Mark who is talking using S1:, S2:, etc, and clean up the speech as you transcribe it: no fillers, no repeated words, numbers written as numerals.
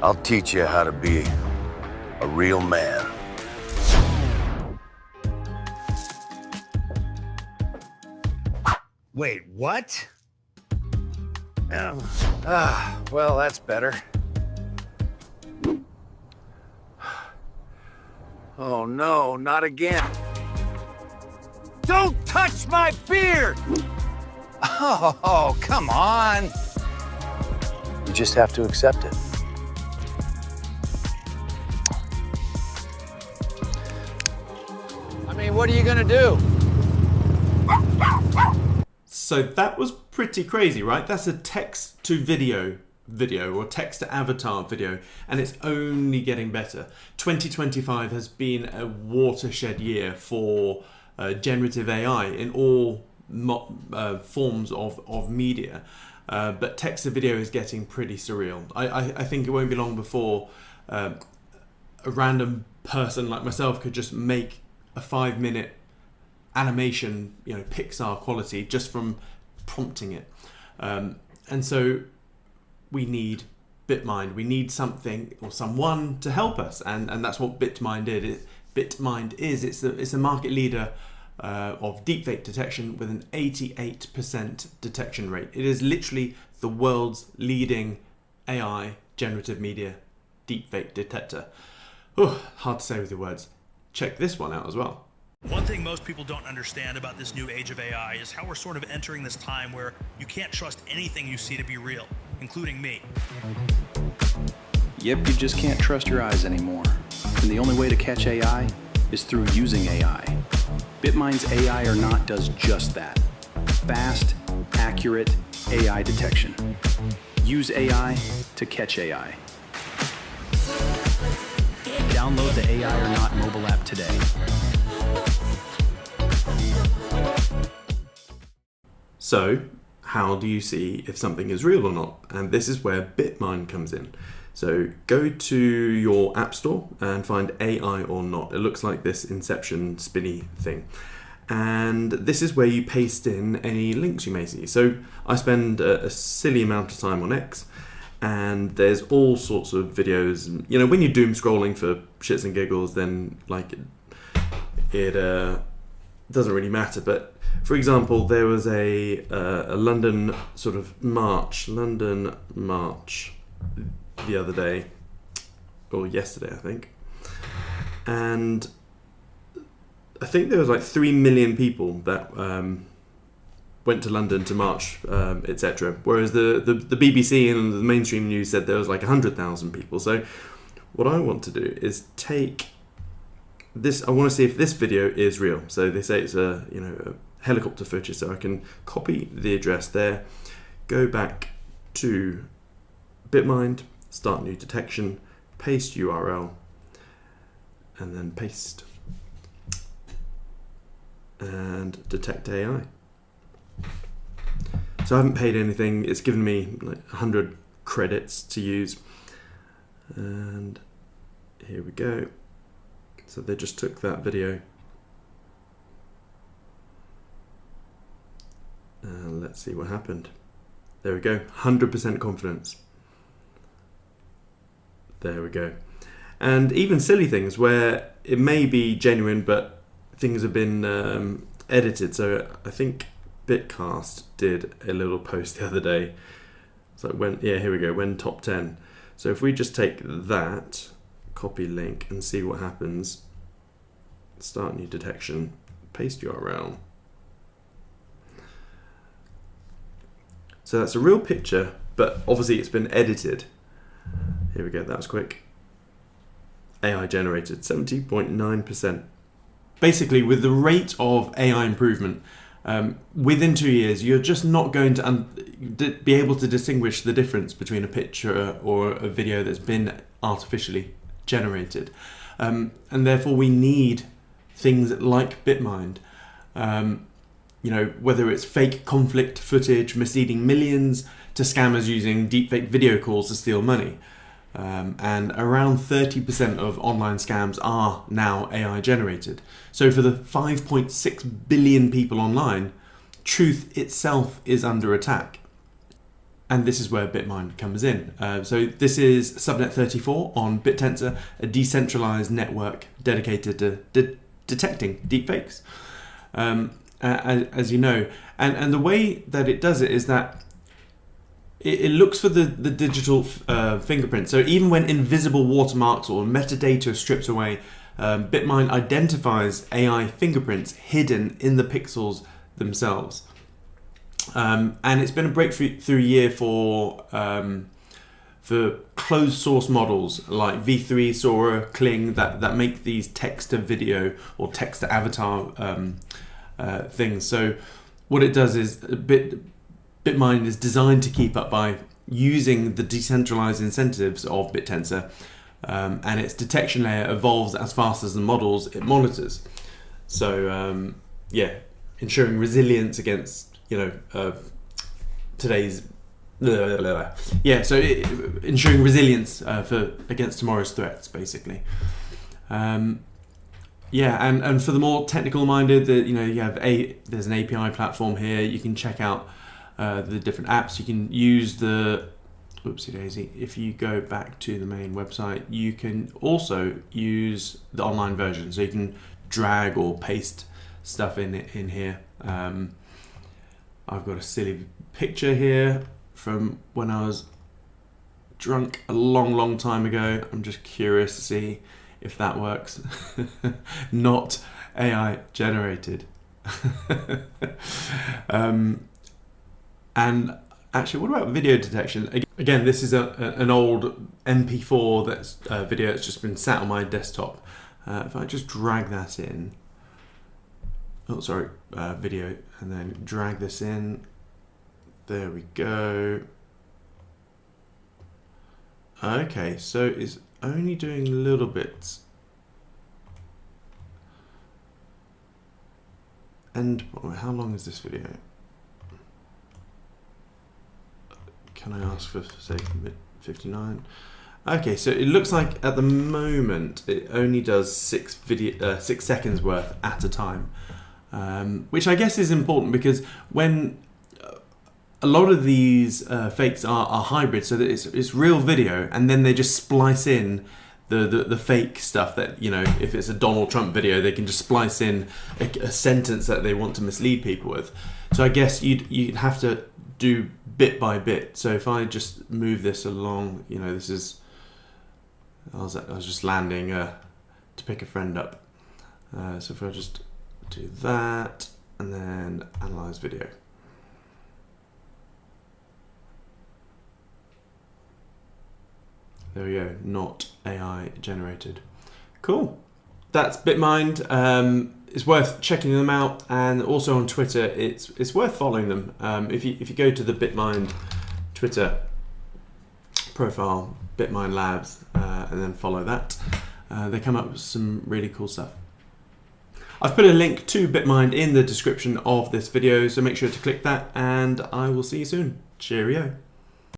S1: I'll teach you how to be a real man.
S2: Wait, what? Well, that's better. Oh no, not again. Don't touch my beard! Oh, come on.
S1: You just have to accept it.
S2: I mean, what are you gonna do?
S3: So that was pretty crazy, right? That's a text to video or text to avatar video, and it's only getting better. 2025 has been a watershed year for generative AI in all forms of media, but text to video is getting pretty surreal. I think it won't be long before a random person like myself could just make a 5-minute animation, Pixar quality, just from prompting it. And so we need Bitmind. We need something or someone to help us, and that's what Bitmind is. It's a market leader of deepfake detection with an 88% detection rate. It is literally the world's leading AI generative media deepfake detector. Hard to say with your words. Check this one out as well.
S4: One thing most people don't understand about this new age of AI is how we're sort of entering this time where you can't trust anything you see to be real, including me.
S5: Yep, you just can't trust your eyes anymore. And the only way to catch AI is through using AI. Bitmind's AI or Not does just that. Fast, accurate AI detection. Use AI to catch AI. Download the AI or Not mobile app today.
S3: So, how do you see if something is real or not? And this is where Bitmind comes in. So go to your app store and find AI or Not. It looks like this Inception spinny thing. And this is where you paste in any links you may see. So I spend a silly amount of time on X, and there's all sorts of videos. When you're doom scrolling for shits and giggles, then it doesn't really matter. But for example, there was a London march the other day, or yesterday, I think. And I think there was like 3 million people that went to London to march, etc. Whereas the BBC and the mainstream news said there was like 100,000 people. So what I want to do is take this. I want to see if this video is real. So they say it's a helicopter footage. So I can copy the address there, go back to Bitmind, start new detection, paste URL, and then paste. And detect AI. So I haven't paid anything. It's given me like 100 credits to use. And here we go. So they just took that video. And let's see what happened. There we go. 100% confidence. There we go. And even silly things where it may be genuine, but things have been edited. So I think Bitcast did a little post the other day. So here we go, when top 10. So if we just take that, copy link and see what happens, start new detection, paste URL. So that's a real picture, but obviously it's been edited. Here we go, that was quick. AI generated, 70.9%. Basically, with the rate of AI improvement, within 2 years, you're just not going to be able to distinguish the difference between a picture or a video that's been artificially generated. And therefore, we need things like Bitmind. Whether it's fake conflict footage misleading millions to scammers using deepfake video calls to steal money. And around 30% of online scams are now AI generated. So for the 5.6 billion people online, truth itself is under attack. And this is where Bitmind comes in. So this is subnet 34 on BitTensor, a decentralized network dedicated to detecting deepfakes, as you know. And the way that it does it is that it looks for the digital fingerprint. So even when invisible watermarks or metadata is stripped away, Bitmind identifies AI fingerprints hidden in the pixels themselves. And it's been a breakthrough year for closed source models like V3, Sora, Kling that make these text to video or text to avatar things. So what it does is Bitmind is designed to keep up by using the decentralized incentives of BitTensor, and its detection layer evolves as fast as the models it monitors. So ensuring resilience against today's ensuring resilience against tomorrow's threats, basically. And for the more technical minded, there's an API platform here. You can check out the different apps. You can use the whoopsie daisy. If you go back to the main website, you can also use the online version, so you can drag or paste stuff in here. I've got a silly picture here from when I was drunk a long time ago. I'm just curious to see if that works. Not AI generated. And actually, what about video detection? Again, this is an old MP4 that's video that's just been sat on my desktop. If I just drag that in, video, and then drag this in. There we go. Okay, so it's only doing little bits. And how long is this video? Can I ask for, say, 59? Okay, so it looks like at the moment it only does 6 seconds worth at a time. Which I guess is important because when a lot of these fakes are hybrid, so that it's real video and then they just splice in the fake stuff that, if it's a Donald Trump video, they can just splice in a sentence that they want to mislead people with. So I guess you'd have to do bit by bit. So if I just move this along, this is, I was just landing to pick a friend up. So if I just do that and then analyze video. There we go, not AI generated. Cool. That's Bitmind. It's worth checking them out, and also on Twitter, it's worth following them. If you go to the Bitmind Twitter profile, Bitmind Labs, and then follow that, they come up with some really cool stuff. I've put a link to Bitmind in the description of this video, so make sure to click that, and I will see you soon. Cheerio.